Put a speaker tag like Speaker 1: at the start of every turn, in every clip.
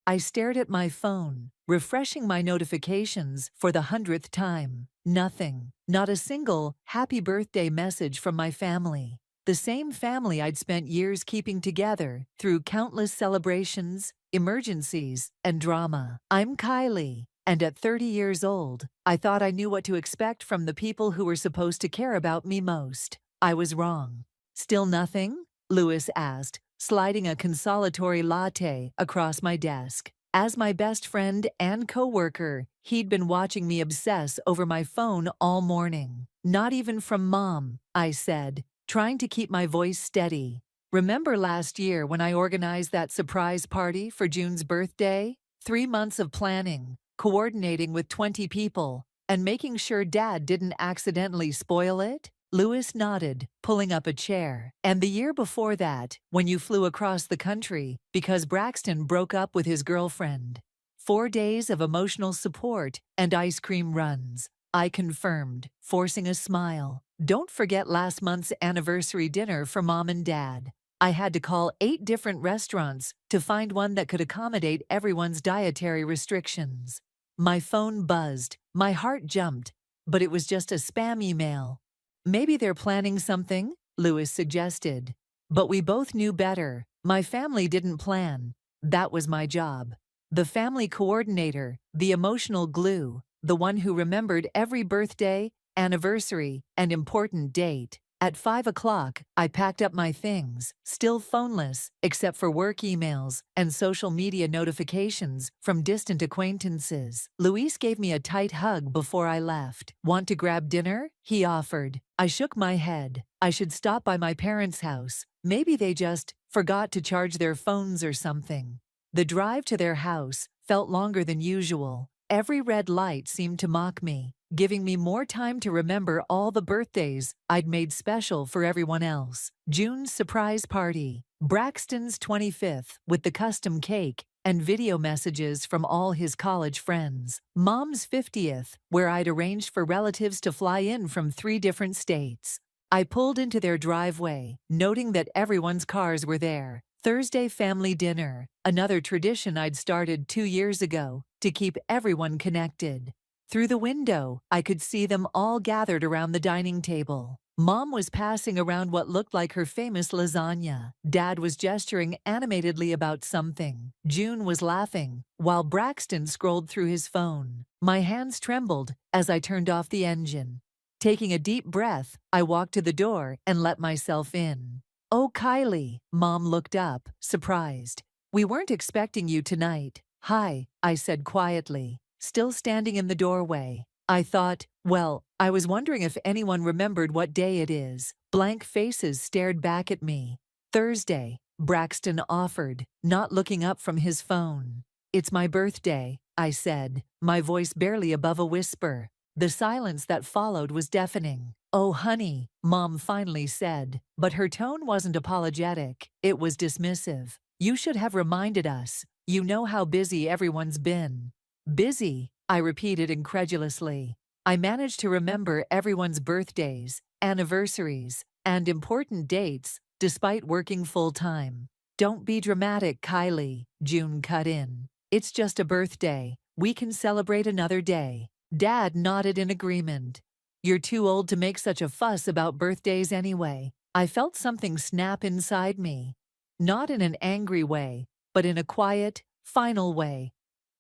Speaker 1: I stared at my phone, refreshing my notifications for the 100th time. Nothing. Not a single happy birthday message from my family. The same family I'd spent years keeping together through countless celebrations, emergencies, and drama. I'm Kylie, and at 30 years old, I thought I knew what to expect from the people who were supposed to care about me most. I was wrong. Still nothing? Lewis asked, sliding a consolatory latte across my desk. As my best friend and coworker, he'd been watching me obsess over my phone all morning. Not even from Mom, I said, trying to keep my voice steady. Remember last year when I organized that surprise party for June's birthday? 3 months of planning, coordinating with 20 people, and making sure Dad didn't accidentally spoil it? Lewis nodded, pulling up a chair. And the year before that, when you flew across the country because Braxton broke up with his girlfriend. 4 days of emotional support and ice cream runs. I confirmed, forcing a smile. Don't forget last month's anniversary dinner for Mom and Dad. I had to call 8 different restaurants to find one that could accommodate everyone's dietary restrictions. My phone buzzed, my heart jumped, but it was just a spam email. Maybe they're planning something, Lewis suggested. But we both knew better. My family didn't plan. That was my job. The family coordinator, the emotional glue, the one who remembered every birthday, anniversary, and important date. At 5 o'clock, I packed up my things, still phoneless, except for work emails and social media notifications from distant acquaintances. Luis gave me a tight hug before I left. Want to grab dinner? He offered. I shook my head. I should stop by my parents' house. Maybe they just forgot to charge their phones or something. The drive to their house felt longer than usual. Every red light seemed to mock me, giving me more time to remember all the birthdays I'd made special for everyone else. June's surprise party, Braxton's 25th with the custom cake and video messages from all his college friends, Mom's 50th, where I'd arranged for relatives to fly in from 3 different states. I pulled into their driveway, noting that everyone's cars were there. Thursday family dinner, another tradition I'd started 2 years ago to keep everyone connected. Through the window, I could see them all gathered around the dining table. Mom was passing around what looked like her famous lasagna. Dad was gesturing animatedly about something. June was laughing, while Braxton scrolled through his phone. My hands trembled as I turned off the engine. Taking a deep breath, I walked to the door and let myself in. "Oh, Kylie," Mom looked up, surprised. "We weren't expecting you tonight." "Hi," I said quietly, still standing in the doorway. I thought, well, I was wondering if anyone remembered what day it is. Blank faces stared back at me. "Thursday," Braxton offered, not looking up from his phone. "It's my birthday," I said, my voice barely above a whisper. The silence that followed was deafening. "Oh, honey," Mom finally said, but her tone wasn't apologetic. It was dismissive. "You should have reminded us. You know how busy everyone's been." "Busy?" I repeated incredulously. I managed to remember everyone's birthdays, anniversaries, and important dates, despite working full-time. "Don't be dramatic, Kylie," June cut in. "It's just a birthday. We can celebrate another day." Dad nodded in agreement. "You're too old to make such a fuss about birthdays anyway." I felt something snap inside me. Not in an angry way, but in a quiet, final way.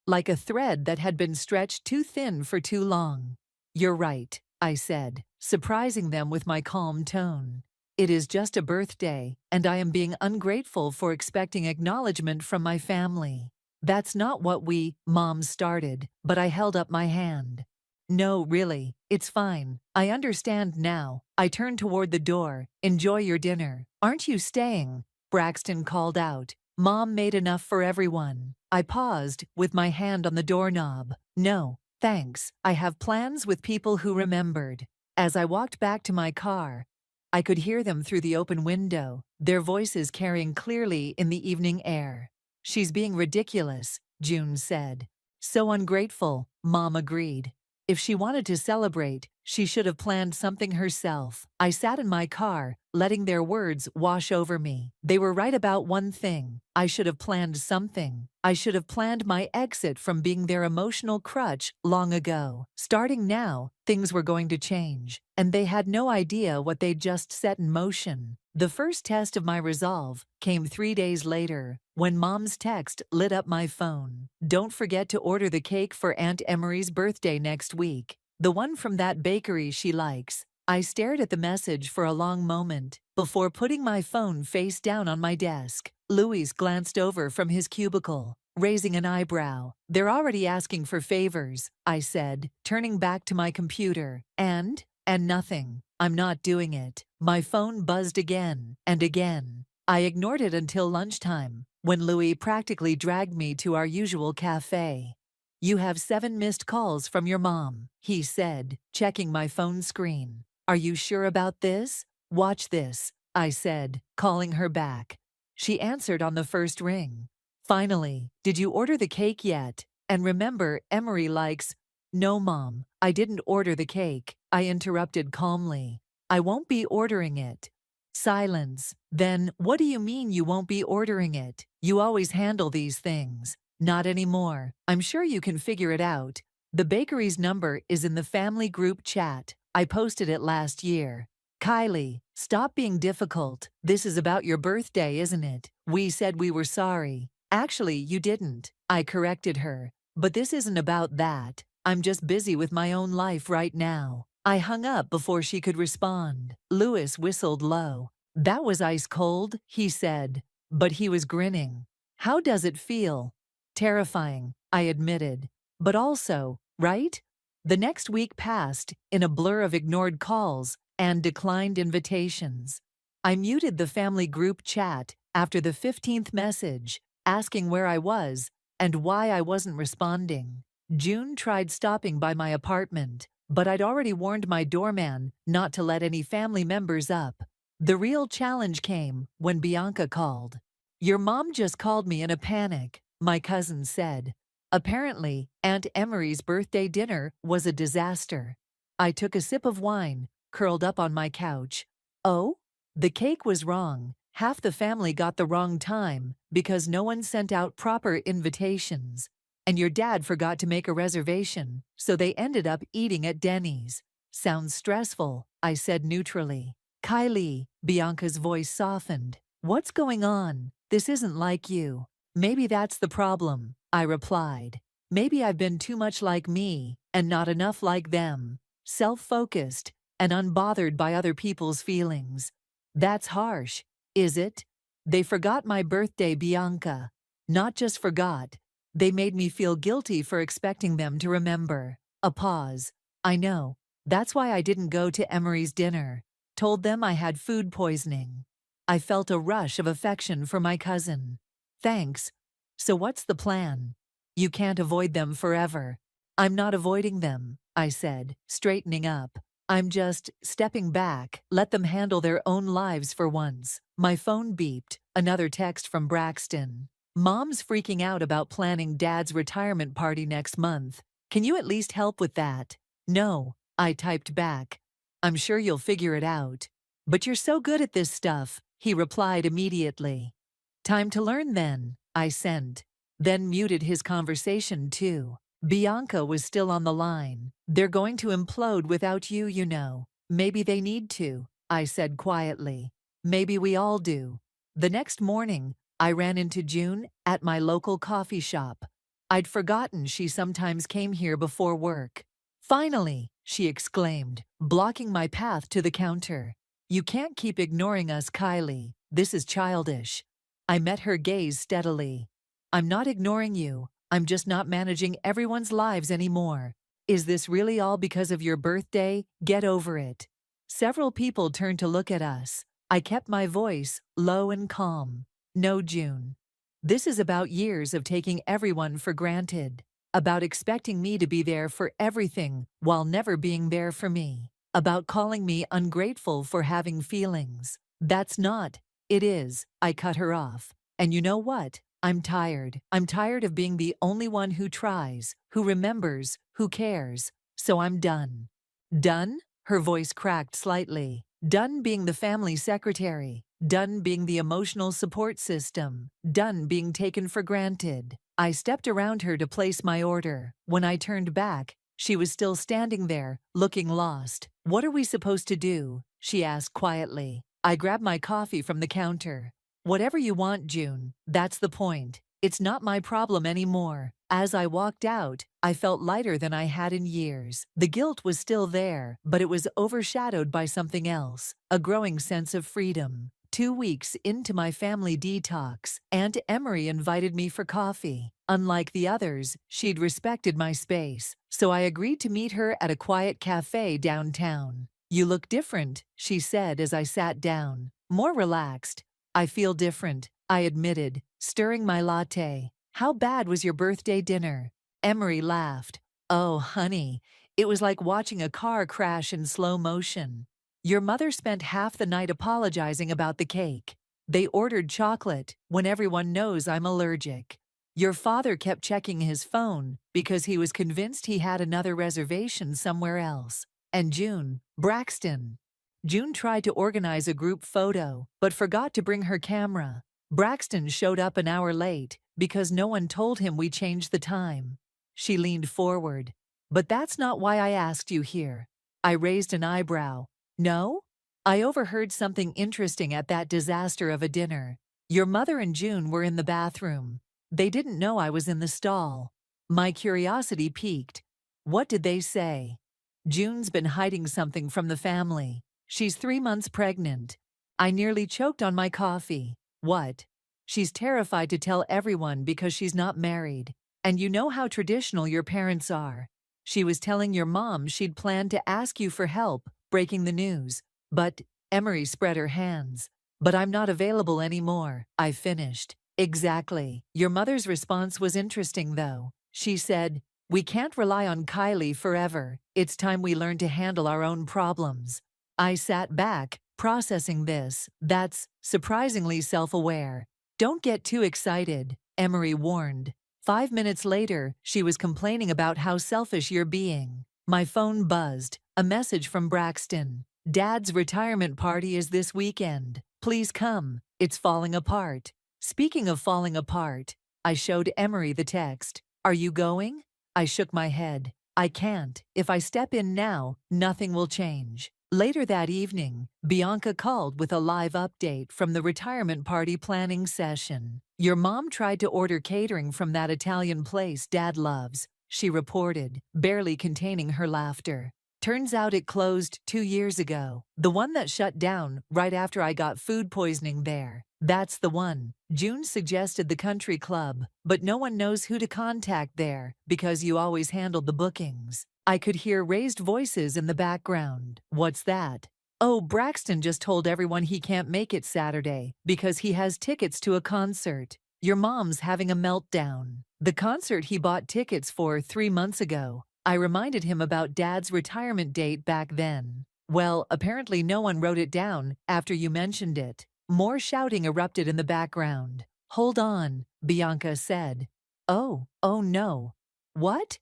Speaker 1: Like a thread that had been stretched too thin for too long. "You're right," I said, surprising them with my calm tone. "It is just a birthday, and I am being ungrateful for expecting acknowledgement from my family." "That's not what Mom started, but I held up my hand. "No, really, it's fine. I understand now." I turned toward the door. "Enjoy your dinner." "Aren't you staying?" Braxton called out. "Mom made enough for everyone." I paused, with my hand on the doorknob. "No, thanks. I have plans with people who remembered." As I walked back to my car, I could hear them through the open window, their voices carrying clearly in the evening air. "She's being ridiculous," June said. "So ungrateful," Mom agreed. "If she wanted to celebrate, she should have planned something herself." I sat in my car, letting their words wash over me. They were right about one thing. I should have planned something. I should have planned my exit from being their emotional crutch long ago. Starting now, things were going to change, and they had no idea what they'd just set in motion. The first test of my resolve came 3 days later, when Mom's text lit up my phone. Don't forget to order the cake for Aunt Emery's birthday next week. The one from that bakery she likes. I stared at the message for a long moment before putting my phone face down on my desk. Louis glanced over from his cubicle, raising an eyebrow. They're already asking for favors, I said, turning back to my computer. And nothing. I'm not doing it. My phone buzzed again and again. I ignored it until lunchtime, when Louis practically dragged me to our usual cafe. You have 7 missed calls from your mom, he said, checking my phone screen. Are you sure about this? Watch this, I said, calling her back. She answered on the first ring. Finally, did you order the cake yet? And remember, Emery likes... No, Mom, I didn't order the cake, I interrupted calmly. I won't be ordering it. Silence. Then, what do you mean you won't be ordering it? You always handle these things. Not anymore. I'm sure you can figure it out. The bakery's number is in the family group chat. I posted it last year. Kylie, stop being difficult. This is about your birthday, isn't it? We said we were sorry. Actually, you didn't. I corrected her. But this isn't about that. I'm just busy with my own life right now. I hung up before she could respond. Louis whistled low. That was ice cold, he said. But he was grinning. How does it feel? Terrifying, I admitted. But also, right? The next week passed in a blur of ignored calls and declined invitations. I muted the family group chat after the 15th message, asking where I was and why I wasn't responding. June tried stopping by my apartment, but I'd already warned my doorman not to let any family members up. The real challenge came when Bianca called. Your mom just called me in a panic, my cousin said. Apparently, Aunt Emery's birthday dinner was a disaster. I took a sip of wine, curled up on my couch. Oh? The cake was wrong. Half the family got the wrong time because no one sent out proper invitations. And your dad forgot to make a reservation, so they ended up eating at Denny's. Sounds stressful, I said neutrally. Kylie, Bianca's voice softened. What's going on? This isn't like you. Maybe that's the problem, I replied. Maybe I've been too much like me and not enough like them. Self-focused and unbothered by other people's feelings. That's harsh, is it? They forgot my birthday, Bianca. Not just forgot. They made me feel guilty for expecting them to remember. A pause. I know. That's why I didn't go to Emery's dinner. Told them I had food poisoning. I felt a rush of affection for my cousin. Thanks. So what's the plan? You can't avoid them forever. I'm not avoiding them, I said, straightening up. I'm just stepping back, let them handle their own lives for once. My phone beeped, another text from Braxton. Mom's freaking out about planning Dad's retirement party next month. Can you at least help with that? No, I typed back. I'm sure you'll figure it out. But you're so good at this stuff, he replied immediately. Time to learn then, I sent. Then muted his conversation too. Bianca was still on the line. They're going to implode without you, you know. Maybe they need to, I said quietly. Maybe we all do. The next morning, I ran into June at my local coffee shop. I'd forgotten she sometimes came here before work. Finally, she exclaimed, blocking my path to the counter. You can't keep ignoring us, Kylie. This is childish. I met her gaze steadily. I'm not ignoring you. I'm just not managing everyone's lives anymore. Is this really all because of your birthday? Get over it. Several people turned to look at us. I kept my voice low and calm. No, June. This is about years of taking everyone for granted. About expecting me to be there for everything while never being there for me. About calling me ungrateful for having feelings. That's not. It is. I cut her off. And you know what? I'm tired. I'm tired of being the only one who tries, who remembers, who cares. So I'm done. Done? Her voice cracked slightly. Done being the family secretary. Done being the emotional support system. Done being taken for granted. I stepped around her to place my order. When I turned back, she was still standing there, looking lost. "What are we supposed to do?" she asked quietly. I grabbed my coffee from the counter. "Whatever you want, June. That's the point. It's not my problem anymore." As I walked out, I felt lighter than I had in years. The guilt was still there, but it was overshadowed by something else, a growing sense of freedom. 2 weeks into my family detox, Aunt Emery invited me for coffee. Unlike the others, she'd respected my space, so I agreed to meet her at a quiet cafe downtown. "You look different," she said as I sat down. "More relaxed." "I feel different," I admitted, stirring my latte. "How bad was your birthday dinner?" Emery laughed. "Oh, honey, it was like watching a car crash in slow motion. Your mother spent half the night apologizing about the cake. They ordered chocolate when everyone knows I'm allergic. Your father kept checking his phone because he was convinced he had another reservation somewhere else. And Braxton. June tried to organize a group photo, but forgot to bring her camera. Braxton showed up an hour late because no one told him we changed the time." She leaned forward. "But that's not why I asked you here." I raised an eyebrow. "No? I overheard something interesting at that disaster of a dinner. Your mother and June were in the bathroom. They didn't know I was in the stall." My curiosity piqued. "What did they say?" "June's been hiding something from the family. She's 3 months pregnant." I nearly choked on my coffee. "What?" "She's terrified to tell everyone because she's not married. And you know how traditional your parents are. She was telling your mom she'd planned to ask you for help breaking the news. But," Emery spread her hands. "But I'm not available anymore," I finished. "Exactly." Your mother's response was interesting, though. She said, "We can't rely on Kylie forever. It's time we learn to handle our own problems." I sat back, processing this. "That's surprisingly self-aware." "Don't get too excited," Emery warned. 5 minutes later, she was complaining about how selfish you're being. My phone buzzed. A message from Braxton. "Dad's retirement party is this weekend. Please come. It's falling apart." Speaking of falling apart, I showed Emery the text. "Are you going?" I shook my head. "I can't. If I step in now, nothing will change." Later that evening, Bianca called with a live update from the retirement party planning session. "Your mom tried to order catering from that Italian place Dad loves," she reported, barely containing her laughter. "Turns out it closed 2 years ago. The one that shut down right after I got food poisoning there. That's the one." June suggested the country club, "But no one knows who to contact there because you always handled the bookings." I could hear raised voices in the background. "What's that?" "Oh, Braxton just told everyone he can't make it Saturday because he has tickets to a concert. Your mom's having a meltdown." The concert he bought tickets for 3 months ago. I reminded him about Dad's retirement date back then. "Well, apparently no one wrote it down after you mentioned it." More shouting erupted in the background. "Hold on," Bianca said. Oh no." "What?"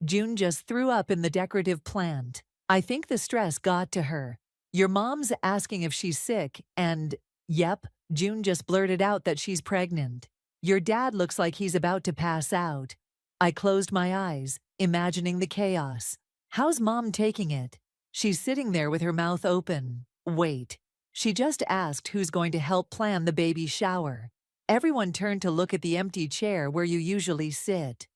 Speaker 1: "June just threw up in the decorative plant. I think the stress got to her. Your mom's asking if she's sick and, yep, June just blurted out that she's pregnant. Your dad looks like he's about to pass out." I closed my eyes, imagining the chaos. "How's Mom taking it?" "She's sitting there with her mouth open." "Wait." She just asked who's going to help plan the baby shower. Everyone turned to look at the empty chair where you usually sit.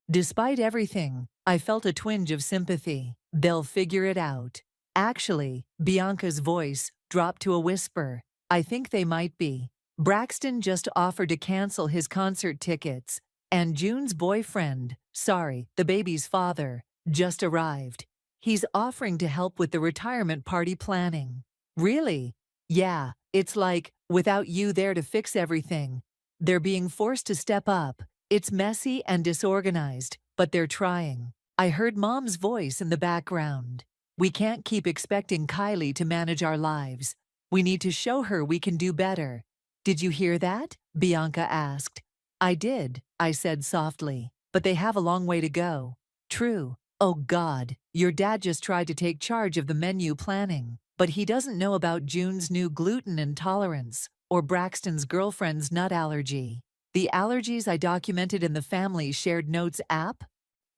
Speaker 1: Despite everything, I felt a twinge of sympathy. "They'll figure it out." Actually, Bianca's voice dropped to a whisper. "I think they might be. Braxton just offered to cancel his concert tickets, and June's boyfriend, sorry, the baby's father, just arrived. He's offering to help with the retirement party planning." "Really?" "Yeah, it's like, without you there to fix everything. They're being forced to step up. It's messy and disorganized, but they're trying." I heard Mom's voice in the background. "We can't keep expecting Kylie to manage our lives. We need to show her we can do better." "Did you hear that?" Bianca asked. "I did," I said softly, "but they have a long way to go." "True." "Oh God, your dad just tried to take charge of the menu planning, but he doesn't know about June's new gluten intolerance or Braxton's girlfriend's nut allergy." The allergies I documented in the family shared notes app?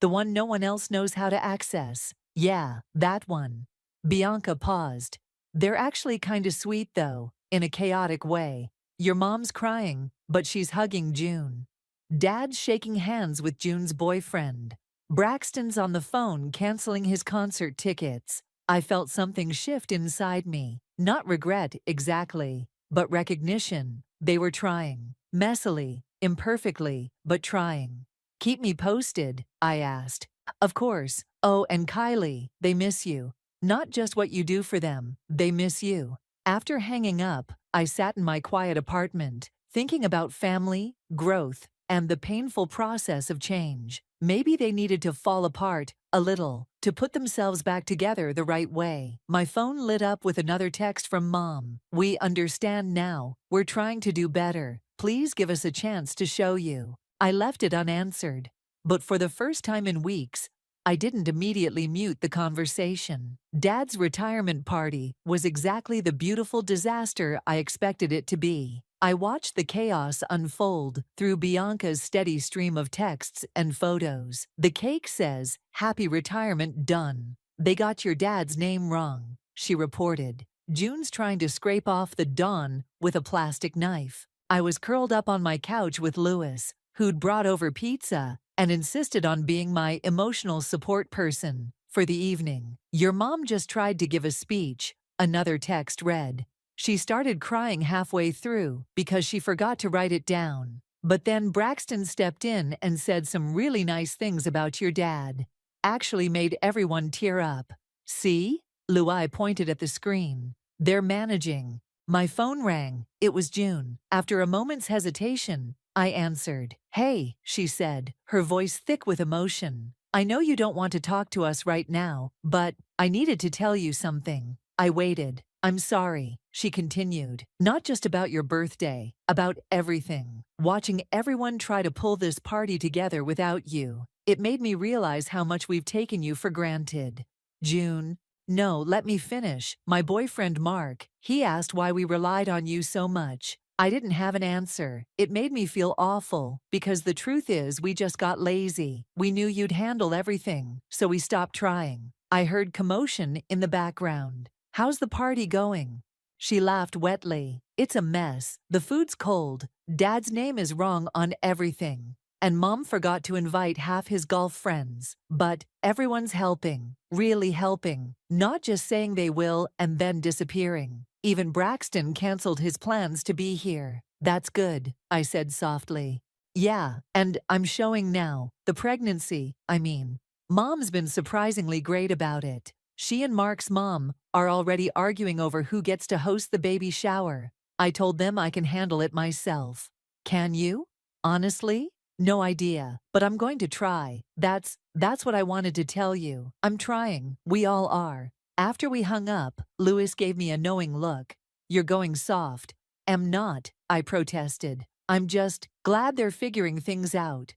Speaker 1: The one no one else knows how to access. Yeah, that one. Bianca paused. They're actually kinda sweet though, in a chaotic way. Your mom's crying, but she's hugging June. Dad's shaking hands with June's boyfriend. Braxton's on the phone canceling his concert tickets. I felt something shift inside me. Not regret, exactly, but recognition. They were trying. Messily, imperfectly, but trying. Keep me posted, I asked. Of course. Oh, and Kylie, they miss you. Not just what you do for them, they miss you. After hanging up, I sat in my quiet apartment, thinking about family, growth, and the painful process of change. Maybe they needed to fall apart a little to put themselves back together the right way. My phone lit up with another text from Mom. We understand now. We're trying to do better. Please give us a chance to show you. I left it unanswered. But for the first time in weeks, I didn't immediately mute the conversation. Dad's retirement party was exactly the beautiful disaster I expected it to be. I watched the chaos unfold through Bianca's steady stream of texts and photos. The cake says, "Happy retirement done. They got your dad's name wrong," she reported. June's trying to scrape off the "Don" with a plastic knife. I was curled up on my couch with Louis, who'd brought over pizza and insisted on being my emotional support person for the evening. Your mom just tried to give a speech, another text read. She started crying halfway through because she forgot to write it down. But then Braxton stepped in and said some really nice things about your dad. Actually made everyone tear up. See? Luai pointed at the screen. They're managing. My phone rang. It was June. After a moment's hesitation, I answered. Hey, she said, her voice thick with emotion. I know you don't want to talk to us right now, but I needed to tell you something. I waited. I'm sorry, she continued. Not just about your birthday, about everything. Watching everyone try to pull this party together without you. It made me realize how much we've taken you for granted. June. No, let me finish. My boyfriend Mark, he asked why we relied on you so much. I didn't have an answer. It made me feel awful, because the truth is we just got lazy. We knew you'd handle everything, so we stopped trying. I heard commotion in the background. How's the party going? She laughed wetly. It's a mess. The food's cold. Dad's name is wrong on everything. And Mom forgot to invite half his golf friends. But everyone's helping. Really helping. Not just saying they will and then disappearing. Even Braxton canceled his plans to be here. That's good, I said softly. Yeah, and I'm showing now. The pregnancy, I mean. Mom's been surprisingly great about it. She and Mark's mom are already arguing over who gets to host the baby shower. I told them I can handle it myself. Can you? Honestly? No idea, but I'm going to try. That's what I wanted to tell you. I'm trying. We all are. After we hung up, Louis gave me a knowing look. You're going soft. Am not, I protested. I'm just glad they're figuring things out.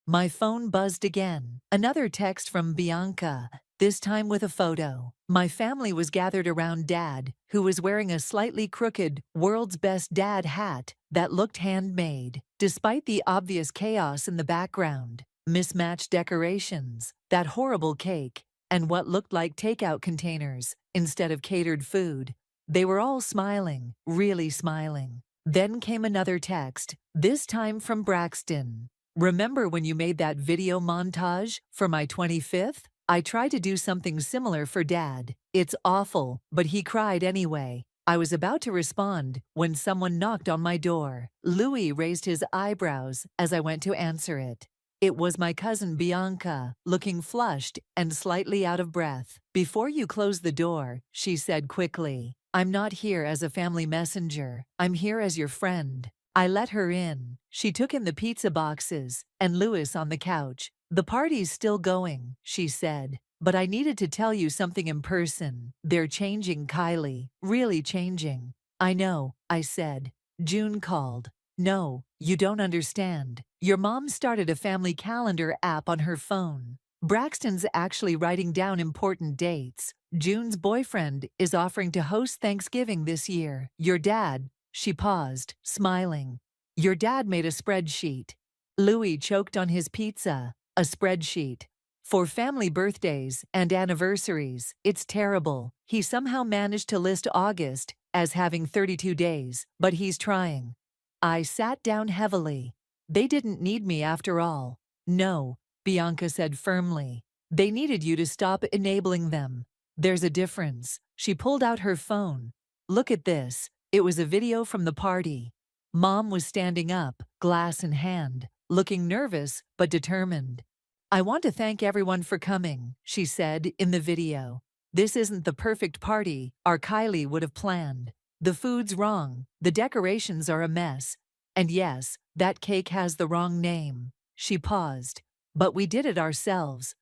Speaker 1: My phone buzzed again. Another text from Bianca, this time with a photo. My family was gathered around Dad, who was wearing a slightly crooked, world's best dad hat that looked handmade. Despite the obvious chaos in the background, mismatched decorations, that horrible cake, and what looked like takeout containers instead of catered food, they were all smiling, really smiling. Then came another text, this time from Braxton. Remember when you made that video montage for my 25th? I tried to do something similar for Dad. It's awful, but he cried anyway. I was about to respond when someone knocked on my door. Louis raised his eyebrows as I went to answer it. It was my cousin Bianca, looking flushed and slightly out of breath. Before you close the door, she said quickly, I'm not here as a family messenger. I'm here as your friend. I let her in. She took in the pizza boxes and Louis on the couch. The party's still going, she said, but I needed to tell you something in person. They're changing, Kylie. Really changing. I know, I said. June called. No, you don't understand. Your mom started a family calendar app on her phone. Braxton's actually writing down important dates. June's boyfriend is offering to host Thanksgiving this year. Your dad, she paused, smiling. Your dad made a spreadsheet. Louis choked on his pizza. A spreadsheet. For family birthdays and anniversaries, it's terrible. He somehow managed to list August as having 32 days, but he's trying. I sat down heavily. They didn't need me after all. No, Bianca said firmly. They needed you to stop enabling them. There's a difference. She pulled out her phone. Look at this. It was a video from the party. Mom was standing up, glass in hand, looking nervous but determined. I want to thank everyone for coming, she said in the video. This isn't the perfect party our Kylie would have planned. The food's wrong, the decorations are a mess. And yes, that cake has the wrong name. She paused. But we did it ourselves.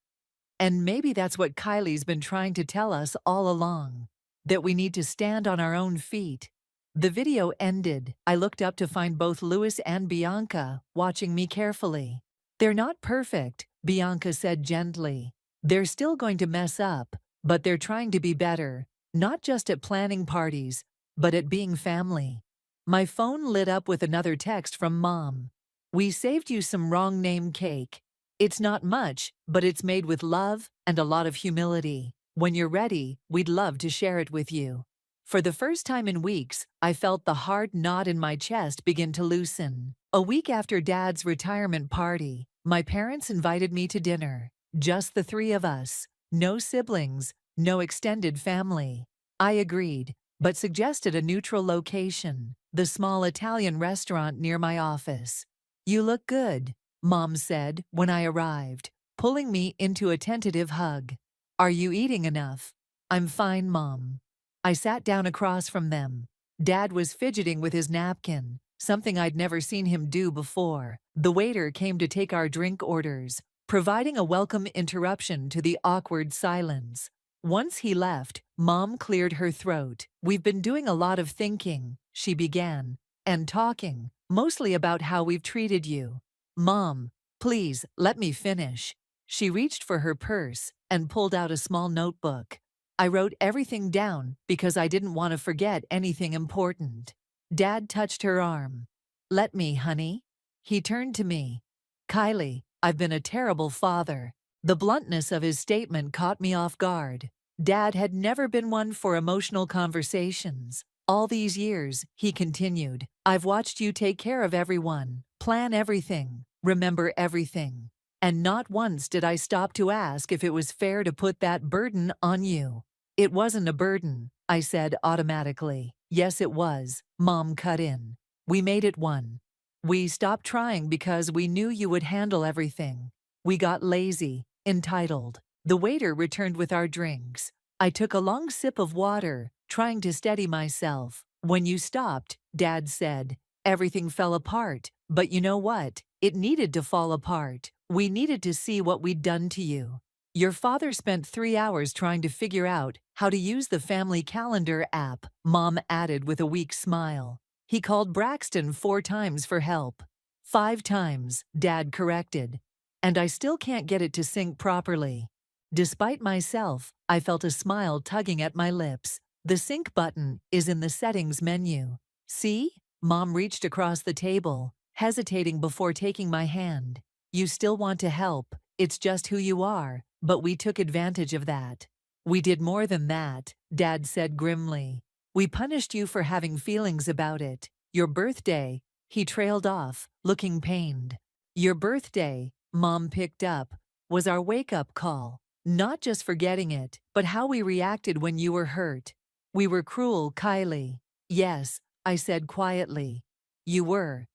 Speaker 1: And maybe that's what Kylie's been trying to tell us all along. That we need to stand on our own feet. The video ended. I looked up to find both Louis and Bianca watching me carefully. They're not perfect, Bianca said gently. They're still going to mess up, but they're trying to be better, not just at planning parties, but at being family. My phone lit up with another text from Mom. We saved you some wrong name cake. It's not much, but it's made with love and a lot of humility. When you're ready, we'd love to share it with you. For the first time in weeks, I felt the hard knot in my chest begin to loosen. A week after Dad's retirement party, my parents invited me to dinner. Just the three of us. No siblings, no extended family. I agreed, but suggested a neutral location, the small Italian restaurant near my office. You look good, Mom said when I arrived, pulling me into a tentative hug. Are you eating enough? I'm fine, Mom. I sat down across from them. Dad was fidgeting with his napkin, something I'd never seen him do before. The waiter came to take our drink orders, providing a welcome interruption to the awkward silence. Once he left, Mom cleared her throat. We've been doing a lot of thinking, she began, and talking, mostly about how we've treated you. Mom, please, let me finish. She reached for her purse and pulled out a small notebook. I wrote everything down because I didn't want to forget anything important. Dad touched her arm. Let me, honey. He turned to me. Kylie, I've been a terrible father. The bluntness of his statement caught me off guard. Dad had never been one for emotional conversations. All these years, he continued, I've watched you take care of everyone, plan everything, remember everything. And not once did I stop to ask if it was fair to put that burden on you. It wasn't a burden, I said automatically. Yes, it was, Mom cut in. We made it one. We stopped trying because we knew you would handle everything. We got lazy, entitled. The waiter returned with our drinks. I took a long sip of water, trying to steady myself. When you stopped, Dad said, everything fell apart. But you know what? It needed to fall apart. We needed to see what we'd done to you. Your father spent 3 hours trying to figure out how to use the family calendar app, Mom added with a weak smile. He called Braxton 4 times for help. 5 times, Dad corrected. And I still can't get it to sync properly. Despite myself, I felt a smile tugging at my lips. The sync button is in the settings menu. See? Mom reached across the table, hesitating before taking my hand. You still want to help, it's just who you are, but we took advantage of that. We did more than that, Dad said grimly. We punished you for having feelings about it. Your birthday, he trailed off, looking pained. Your birthday, Mom picked up, was our wake-up call. Not just forgetting it, but how we reacted when you were hurt. We were cruel, Kylie. Yes, I said quietly. You were.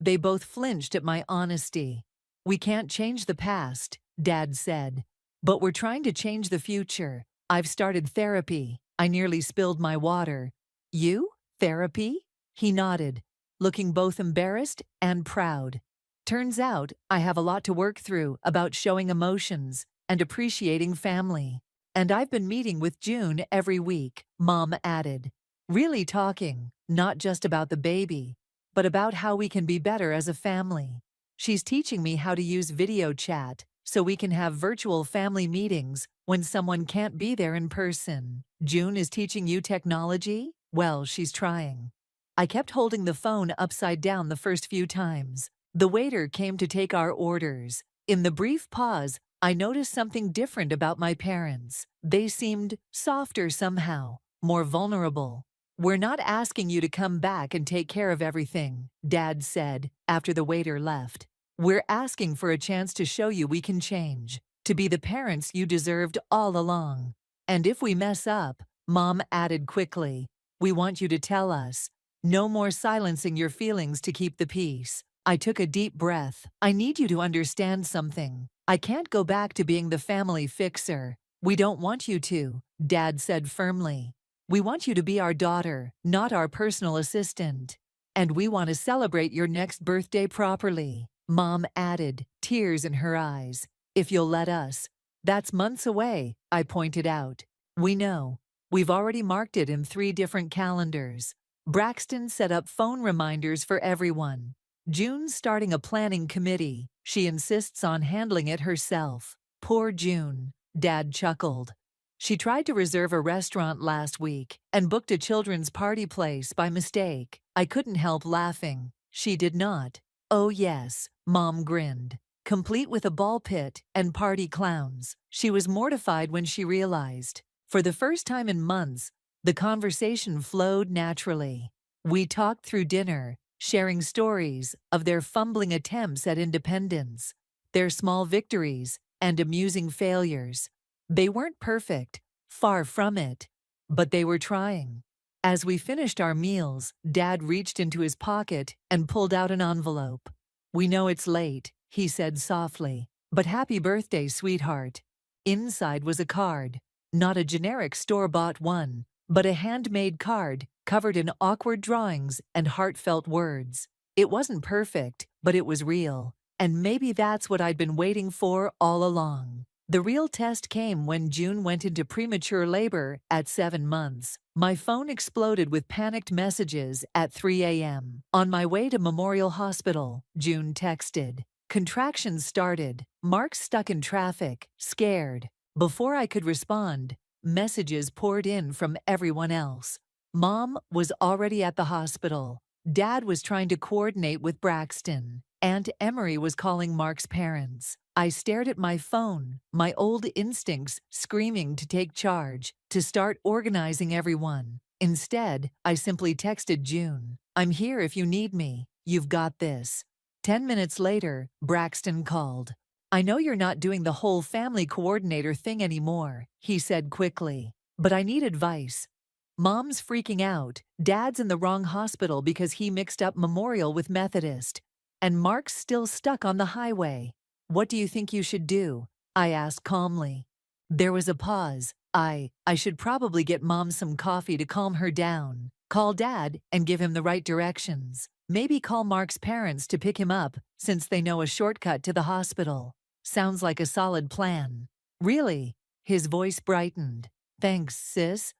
Speaker 1: They both flinched at my honesty. We can't change the past, Dad said. But we're trying to change the future. I've started therapy. I nearly spilled my water. You? Therapy? He nodded, looking both embarrassed and proud. Turns out, I have a lot to work through about showing emotions and appreciating family. And I've been meeting with June every week, Mom added. Really talking, not just about the baby, but about how we can be better as a family. She's teaching me how to use video chat so we can have virtual family meetings when someone can't be there in person. June is teaching you technology? Well, she's trying. I kept holding the phone upside down the first few times. The waiter came to take our orders. In the brief pause, I noticed something different about my parents. They seemed softer somehow, more vulnerable. "We're not asking you to come back and take care of everything," Dad said after the waiter left. "We're asking for a chance to show you we can change, to be the parents you deserved all along. And if we mess up," Mom added quickly, "we want you to tell us. No more silencing your feelings to keep the peace." I took a deep breath. "I need you to understand something. I can't go back to being the family fixer." "We don't want you to," Dad said firmly. "We want you to be our daughter, not our personal assistant. And we want to celebrate your next birthday properly," Mom added, tears in her eyes. "If you'll let us." "That's months away," I pointed out. "We know. We've already marked it in 3 different calendars." Braxton set up phone reminders for everyone. "June's starting a planning committee. She insists on handling it herself." "Poor June," Dad chuckled. "She tried to reserve a restaurant last week and booked a children's party place by mistake." I couldn't help laughing. "She did not." "Oh yes," Mom grinned. "Complete with a ball pit and party clowns." She was mortified when she realized. For the first time in months, the conversation flowed naturally. We talked through dinner, sharing stories of their fumbling attempts at independence, their small victories, and amusing failures. They weren't perfect, far from it, but they were trying. As we finished our meals, Dad reached into his pocket and pulled out an envelope. "We know it's late," he said softly, "but happy birthday, sweetheart." Inside was a card, not a generic store-bought one, but a handmade card covered in awkward drawings and heartfelt words. It wasn't perfect, but it was real. And maybe that's what I'd been waiting for all along. The real test came when June went into premature labor at 7 months. My phone exploded with panicked messages at 3 a.m. "On my way to Memorial Hospital," June texted. Contractions started. Mark stuck in traffic, scared. Before I could respond, messages poured in from everyone else. Mom was already at the hospital. Dad was trying to coordinate with Braxton. Aunt Emery was calling Mark's parents. I stared at my phone, my old instincts screaming to take charge, to start organizing everyone. Instead, I simply texted June, "I'm here if you need me. You've got this." 10 minutes later, Braxton called. "I know you're not doing the whole family coordinator thing anymore," he said quickly, "but I need advice. Mom's freaking out. Dad's in the wrong hospital because he mixed up Memorial with Methodist. And Mark's still stuck on the highway. What do you think you should do?" I asked calmly. There was a pause. I should probably get Mom some coffee to calm her down. Call Dad and give him the right directions. Maybe call Mark's parents to pick him up since they know a shortcut to the hospital. Sounds like a solid plan. "Really?" His voice brightened. "Thanks, sis.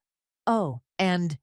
Speaker 1: Oh, and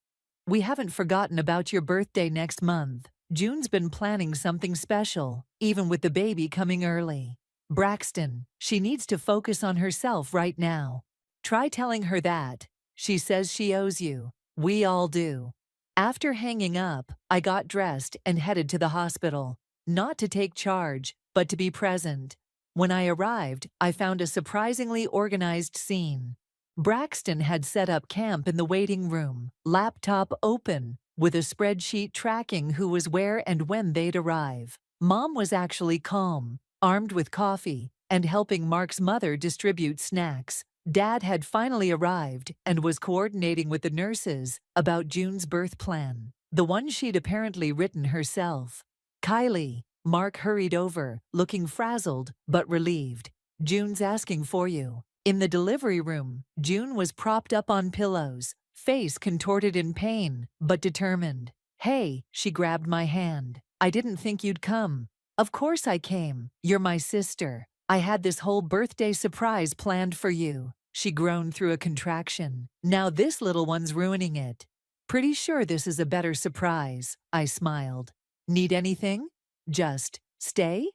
Speaker 1: we haven't forgotten about your birthday next month. June's been planning something special, even with the baby coming early. Braxton, she needs to focus on herself right now. Try telling her that. She says she owes you. We all do." After hanging up, I got dressed and headed to the hospital. Not to take charge, but to be present. When I arrived, I found a surprisingly organized scene. Braxton had set up camp in the waiting room, laptop open, with a spreadsheet tracking who was where and when they'd arrive. Mom was actually calm, armed with coffee, and helping Mark's mother distribute snacks. Dad had finally arrived and was coordinating with the nurses about June's birth plan, the one she'd apparently written herself. "Kylie," Mark hurried over, looking frazzled but relieved. "June's asking for you." In the delivery room, June was propped up on pillows, face contorted in pain, but determined. "Hey," she grabbed my hand. "I didn't think you'd come." "Of course I came. You're my sister. I had this whole birthday surprise planned for you." She groaned through a contraction. "Now this little one's ruining it." "Pretty sure this is a better surprise," I smiled. "Need anything?" "Just stay?"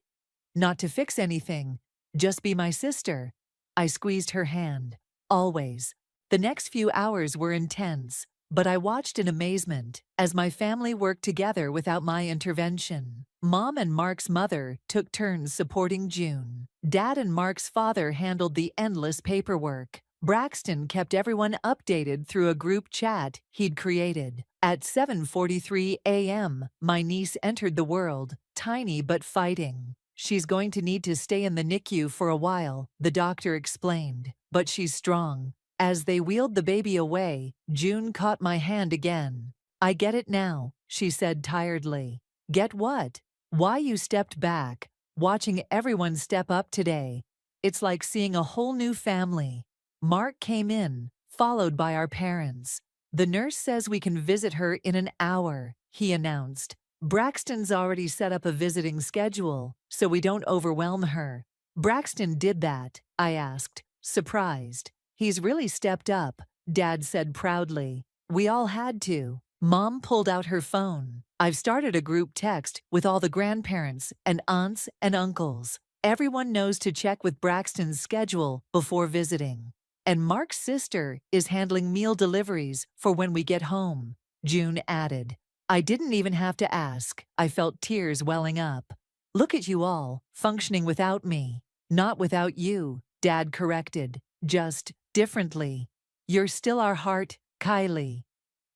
Speaker 1: "Not to fix anything. Just be my sister." I squeezed her hand. "Always." The next few hours were intense. but I watched in amazement as my family worked together without my intervention. Mom and Mark's mother took turns supporting June. Dad and Mark's father handled the endless paperwork. Braxton kept everyone updated through a group chat he'd created. At 7:43 a.m., my niece entered the world, tiny but fighting. She's going to need to stay in the NICU for a while, the doctor explained, but she's strong. As they wheeled the baby away, June caught my hand again. I get it now, she said tiredly. Get what? Why you stepped back, watching everyone step up today. It's like seeing a whole new family. Mark came in, followed by our parents. The nurse says we can visit her in an hour, he announced. Braxton's already set up a visiting schedule, so we don't overwhelm her. Braxton did that, I asked, surprised. He's really stepped up, Dad said proudly. We all had to. Mom pulled out her phone. I've started a group text with all the grandparents and aunts and uncles. Everyone knows to check with Braxton's schedule before visiting. And Mark's sister is handling meal deliveries for when we get home, June added. I didn't even have to ask. I felt tears welling up. Look at you all, functioning without me. Not without you, Dad corrected. Just differently. You're still our heart, Kylie.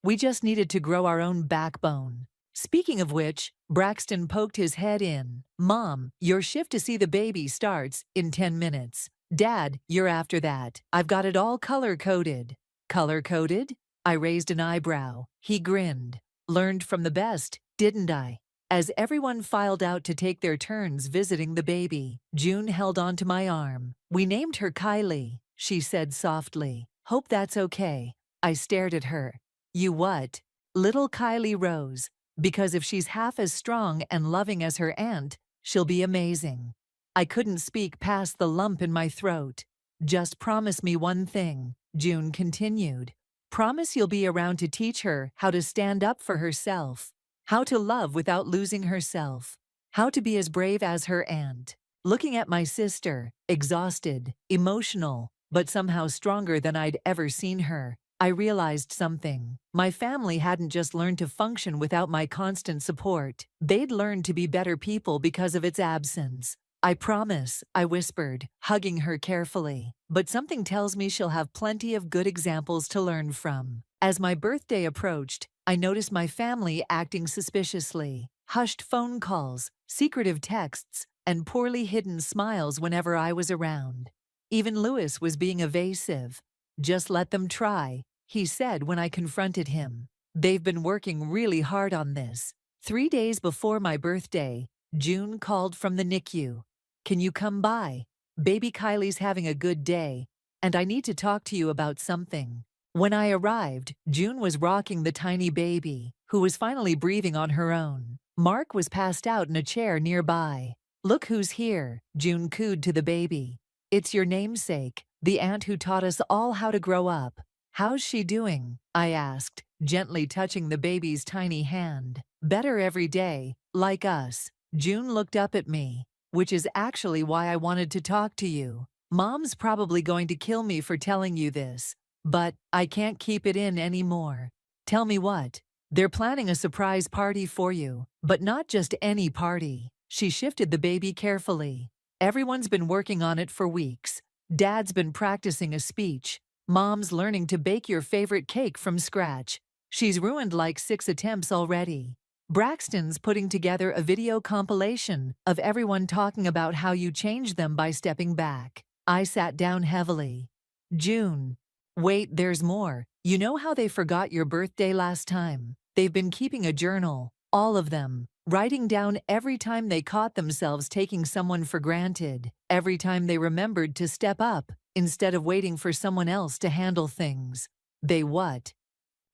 Speaker 1: We just needed to grow our own backbone. Speaking of which, Braxton poked his head in. Mom, your shift to see the baby starts in 10 minutes. Dad, you're after that. I've got it all color-coded. Color-coded? I raised an eyebrow. He grinned. Learned from the best, didn't I? As everyone filed out to take their turns visiting the baby, June held onto my arm. We named her Kylie, she said softly. Hope that's okay. I stared at her. You what? Little Kylie Rose. Because if she's half as strong and loving as her aunt, she'll be amazing. I couldn't speak past the lump in my throat. Just promise me one thing, June continued. Promise you'll be around to teach her how to stand up for herself, how to love without losing herself, how to be as brave as her aunt. Looking at my sister, exhausted, emotional, but somehow stronger than I'd ever seen her, I realized something. My family hadn't just learned to function without my constant support. They'd learned to be better people because of its absence. I promise, I whispered, hugging her carefully. But something tells me she'll have plenty of good examples to learn from. As my birthday approached, I noticed my family acting suspiciously. Hushed phone calls, secretive texts, and poorly hidden smiles whenever I was around. Even Louis was being evasive. Just let them try, he said when I confronted him. They've been working really hard on this. 3 days before my birthday, June called from the NICU. Can you come by? Baby Kylie's having a good day, and I need to talk to you about something. When I arrived, June was rocking the tiny baby, who was finally breathing on her own. Mark was passed out in a chair nearby. Look who's here, June cooed to the baby. It's your namesake, the aunt who taught us all how to grow up. How's she doing? I asked, gently touching the baby's tiny hand. Better every day, like us. June looked up at me. Which is actually why I wanted to talk to you. Mom's probably going to kill me for telling you this, but I can't keep it in anymore. Tell me what? They're planning a surprise party for you, but not just any party. She shifted the baby carefully. Everyone's been working on it for weeks. Dad's been practicing a speech. Mom's learning to bake your favorite cake from scratch. She's ruined like 6 attempts already. Braxton's putting together a video compilation of everyone talking about how you changed them by stepping back. I sat down heavily. June. Wait, there's more. You know how they forgot your birthday last time? They've been keeping a journal, all of them, writing down every time they caught themselves taking someone for granted, every time they remembered to step up instead of waiting for someone else to handle things. They what?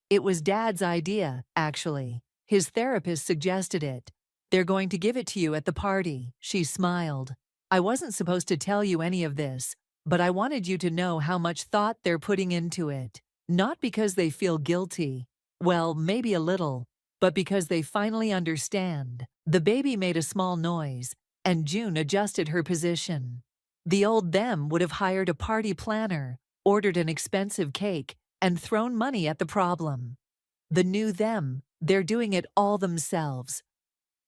Speaker 1: It was Dad's idea, actually. His therapist suggested it. They're going to give it to you at the party, she smiled. I wasn't supposed to tell you any of this, but I wanted you to know how much thought they're putting into it. Not because they feel guilty. Well, maybe a little, but because they finally understand. The baby made a small noise, and June adjusted her position. The old them would have hired a party planner, ordered an expensive cake, and thrown money at the problem. The new them, they're doing it all themselves.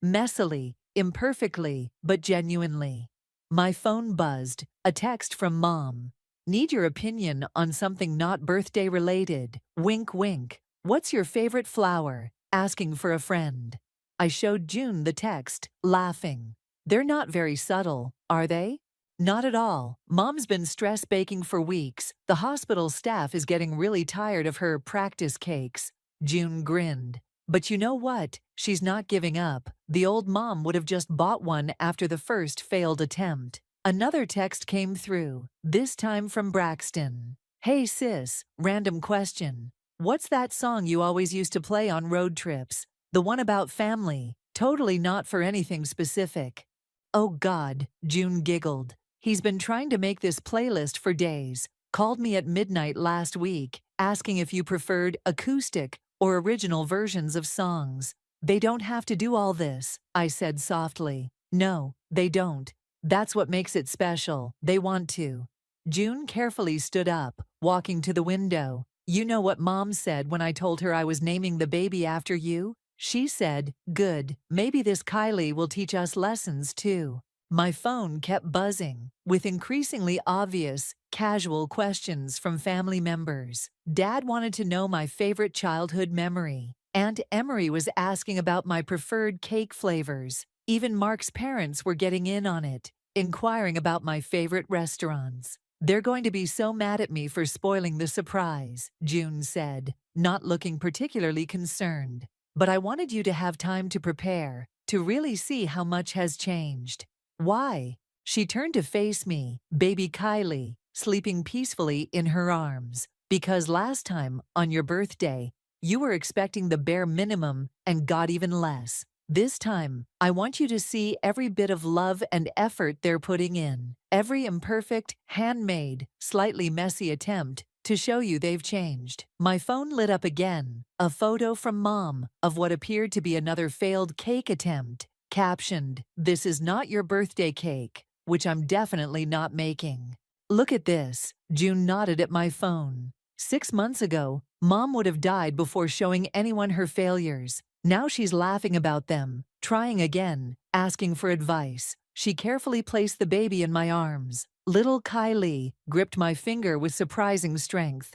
Speaker 1: Messily, imperfectly, but genuinely. My phone buzzed, a text from Mom. Need your opinion on something not birthday related. Wink wink. What's your favorite flower? Asking for a friend. I showed June the text, laughing. They're not very subtle, are they? Not at all. Mom's been stress baking for weeks. The hospital staff is getting really tired of her practice cakes. June grinned. But you know what? She's not giving up. The old mom would have just bought one after the first failed attempt. Another text came through, this time from Braxton. Hey sis, random question. What's that song you always used to play on road trips? The one about family, totally not for anything specific. Oh God, June giggled. He's been trying to make this playlist for days. Called me at midnight last week, asking if you preferred acoustic or original versions of songs. They don't have to do all this, I said softly. No, they don't. That's what makes it special. They want to. June carefully stood up, walking to the window. You know what Mom said when I told her I was naming the baby after you? She said, good, maybe this Kylie will teach us lessons too. My phone kept buzzing, with increasingly obvious, casual questions from family members. Dad wanted to know my favorite childhood memory. Aunt Emery was asking about my preferred cake flavors. Even Mark's parents were getting in on it, inquiring about my favorite restaurants. They're going to be so mad at me for spoiling the surprise, June said, not looking particularly concerned. But I wanted you to have time to prepare, to really see how much has changed. Why? She turned to face me, baby Kylie, sleeping peacefully in her arms. Because last time, on your birthday, you were expecting the bare minimum and got even less. This time, I want you to see every bit of love and effort they're putting in. Every imperfect, handmade, slightly messy attempt to show you they've changed. My phone lit up again, a photo from Mom of what appeared to be another failed cake attempt. Captioned, "This is not your birthday cake," which I'm definitely not making. Look at this. June nodded at my phone. 6 months ago, Mom would have died before showing anyone her failures. Now she's laughing about them, trying again, asking for advice. She carefully placed the baby in my arms. Little Kylie gripped my finger with surprising strength.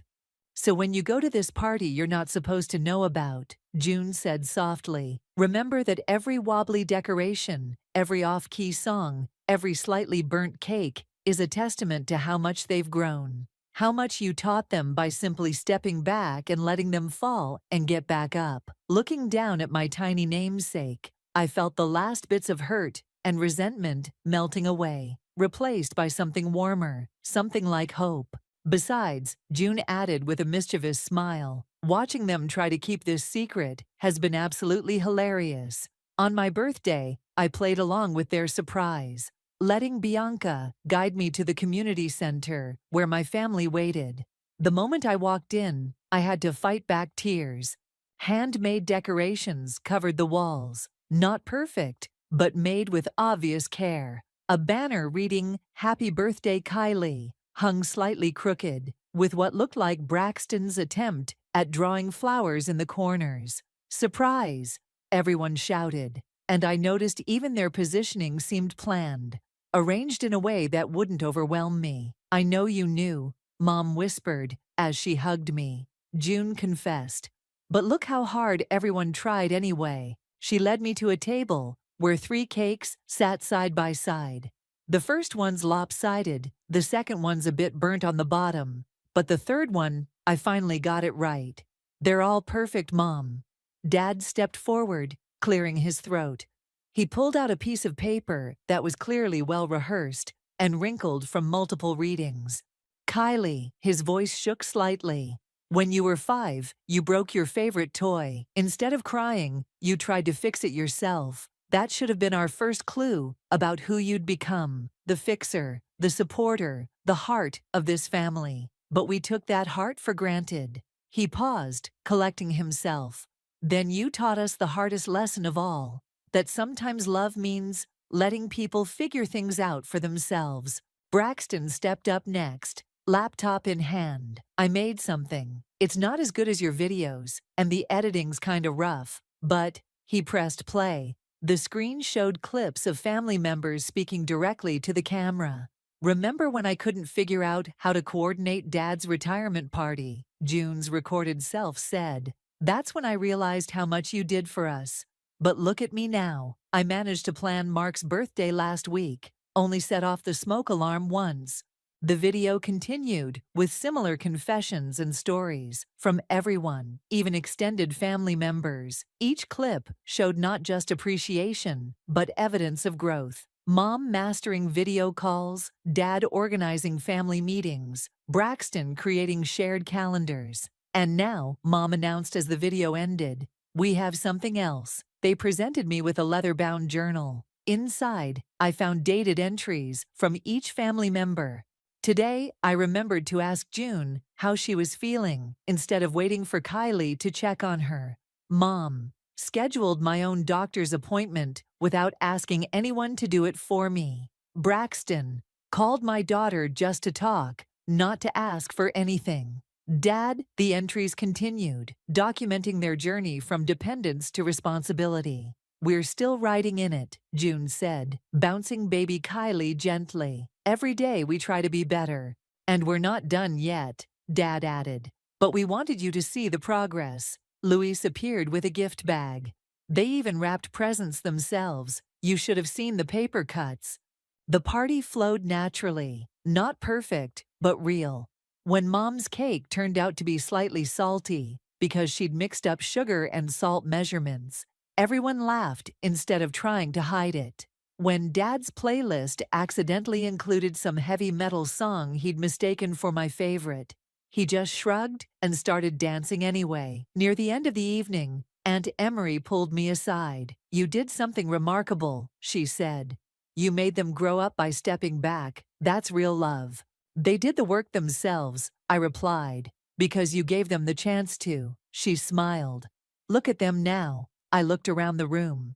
Speaker 1: So when you go to this party you're not supposed to know about, June said softly, remember that every wobbly decoration, every off-key song, every slightly burnt cake is a testament to how much they've grown. How much you taught them by simply stepping back and letting them fall and get back up. Looking down at my tiny namesake, I felt the last bits of hurt and resentment melting away, replaced by something warmer, something like hope. Besides, June added with a mischievous smile, watching them try to keep this secret has been absolutely hilarious. On my birthday, I played along with their surprise, letting Bianca guide me to the community center where my family waited. The moment I walked in, I had to fight back tears. Handmade decorations covered the walls, not perfect, but made with obvious care. A banner reading, "Happy Birthday, Kylie," hung slightly crooked, with what looked like Braxton's attempt at drawing flowers in the corners. Surprise! Everyone shouted, and I noticed even their positioning seemed planned, arranged in a way that wouldn't overwhelm me. I know you knew, Mom whispered as she hugged me. June confessed. But look how hard everyone tried anyway. She led me to a table where 3 cakes sat side by side. The first one's lopsided, the second one's a bit burnt on the bottom, but the third one, I finally got it right. They're all perfect, Mom. Dad stepped forward, clearing his throat. He pulled out a piece of paper that was clearly well rehearsed and wrinkled from multiple readings. Kylie, his voice shook slightly. When you were 5, you broke your favorite toy. Instead of crying, you tried to fix it yourself. That should have been our first clue about who you'd become, the fixer, the supporter, the heart of this family. But we took that heart for granted. He paused, collecting himself. Then you taught us the hardest lesson of all, that sometimes love means letting people figure things out for themselves. Braxton stepped up next, laptop in hand. I made something. It's not as good as your videos, and the editing's kinda rough, but he pressed play. The screen showed clips of family members speaking directly to the camera. Remember when I couldn't figure out how to coordinate Dad's retirement party? June's recorded self said. That's when I realized how much you did for us. But look at me now. I managed to plan Mark's birthday last week, only set off the smoke alarm once. The video continued, with similar confessions and stories from everyone, even extended family members. Each clip showed not just appreciation, but evidence of growth. Mom mastering video calls, Dad organizing family meetings, Braxton creating shared calendars. And now, Mom announced as the video ended, "We have something else." They presented me with a leather-bound journal. Inside, I found dated entries from each family member. Today, I remembered to ask June how she was feeling instead of waiting for Kylie to check on her. Mom scheduled my own doctor's appointment without asking anyone to do it for me. Braxton called my daughter just to talk, not to ask for anything. Dad, the entries continued, documenting their journey from dependence to responsibility. "We're still riding in it," June said, bouncing baby Kylie gently. "Every day we try to be better. And we're not done yet," Dad added. "But we wanted you to see the progress." Luis appeared with a gift bag. They even wrapped presents themselves. You should have seen the paper cuts. The party flowed naturally, not perfect, but real. When Mom's cake turned out to be slightly salty because she'd mixed up sugar and salt measurements, everyone laughed instead of trying to hide it. When Dad's playlist accidentally included some heavy metal song he'd mistaken for my favorite, he just shrugged and started dancing anyway. Near the end of the evening, Aunt Emery pulled me aside. "You did something remarkable," she said. "You made them grow up by stepping back. That's real love." "They did the work themselves," I replied, "because you gave them the chance to." She smiled. "Look at them now." I looked around the room.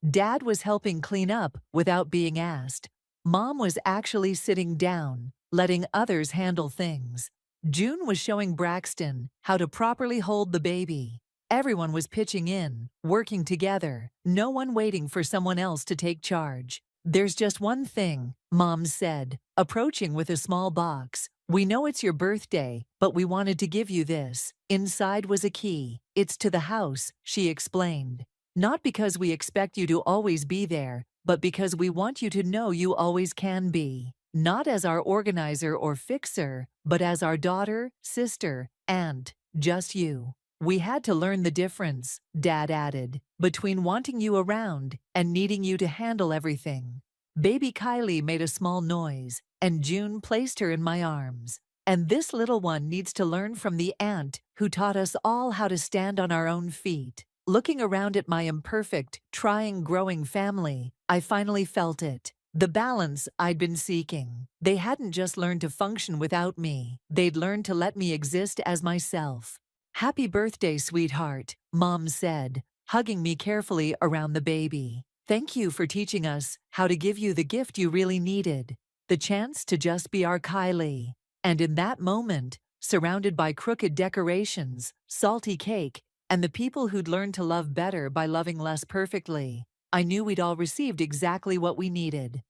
Speaker 1: Dad was helping clean up without being asked. Mom was actually sitting down, letting others handle things. June was showing Braxton how to properly hold the baby. Everyone was pitching in, working together, no one waiting for someone else to take charge. "There's just one thing," Mom said, approaching with a small box. "We know it's your birthday, but we wanted to give you this." Inside was a key. "It's to the house," she explained. "Not because we expect you to always be there, but because we want you to know you always can be. Not as our organizer or fixer, but as our daughter, sister, aunt, just you." "We had to learn the difference," Dad added, "between wanting you around and needing you to handle everything." Baby Kylie made a small noise, and June placed her in my arms. "And this little one needs to learn from the aunt who taught us all how to stand on our own feet." Looking around at my imperfect, trying, growing family, I finally felt it. The balance I'd been seeking. They hadn't just learned to function without me. They'd learned to let me exist as myself. "Happy birthday, sweetheart," Mom said, hugging me carefully around the baby. "Thank you for teaching us how to give you the gift you really needed, the chance to just be our Kylie." And in that moment, surrounded by crooked decorations, salty cake, and the people who'd learned to love better by loving less perfectly, I knew we'd all received exactly what we needed.